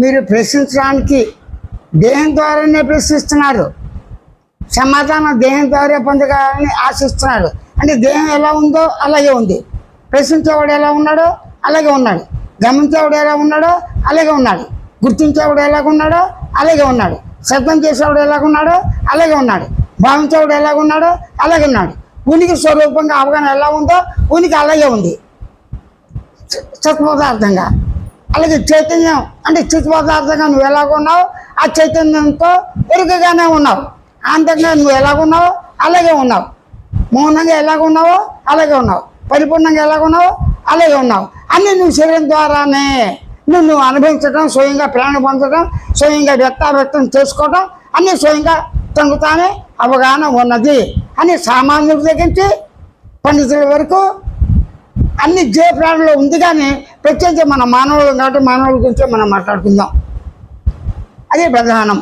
మీరు ప్రశ్నించడానికి దేహం ద్వారానే ప్రశ్నిస్తున్నారు, సమాధానం దేహం ద్వారా పొందగాలని ఆశిస్తున్నాడు. అంటే దేహం ఎలా ఉందో అలాగే ఉంది, ప్రశ్నించేవాడు ఎలా ఉన్నాడో అలాగే ఉన్నాడు, గమనించేవాడు ఎలా ఉన్నాడో అలాగే ఉన్నాడు, గుర్తించేవాడు ఎలాగున్నాడో అలాగే ఉన్నాడు, శబ్దం చేసేవాడు ఎలాగున్నాడో అలాగే ఉన్నాడు, భావించేవాడు ఎలాగున్నాడో అలాగే ఉన్నాడు. ఉనికి స్వరూపంగా అవగాహన ఎలా ఉందో ఉనికి అలాగే ఉంది సత్పదార్థంగా. అలాగే చైతన్యం అంటే చిత్పదార్థంగా నువ్వు ఎలాగున్నావు ఆ చైతన్యంతో ఎరుకగానే ఉన్నావు. ఆంతంగా నువ్వు ఎలాగున్నావో అలాగే ఉన్నావు, మౌనంగా ఎలాగున్నావో అలాగే ఉన్నావు, పరిపూర్ణంగా ఎలాగున్నావో అలాగే ఉన్నావు. అన్నీ నువ్వు శరీరం ద్వారానే నువ్వు అనుభవించడం, స్వయంగా ప్రేరణ పొందడం, స్వయంగా వ్యక్తం చేసుకోవడం అన్నీ స్వయంగా తగ్గుతానే అవగాహన ఉన్నది అని సామాన్యుడి దగ్గర నుంచి పండితుల వరకు అన్ని జీవ ప్రాణంలో ఉంది. కానీ ప్రత్యేకించి మన మానవులు కాబట్టి మానవుల గురించి మనం మాట్లాడుకుందాం. అదే ప్రధానం.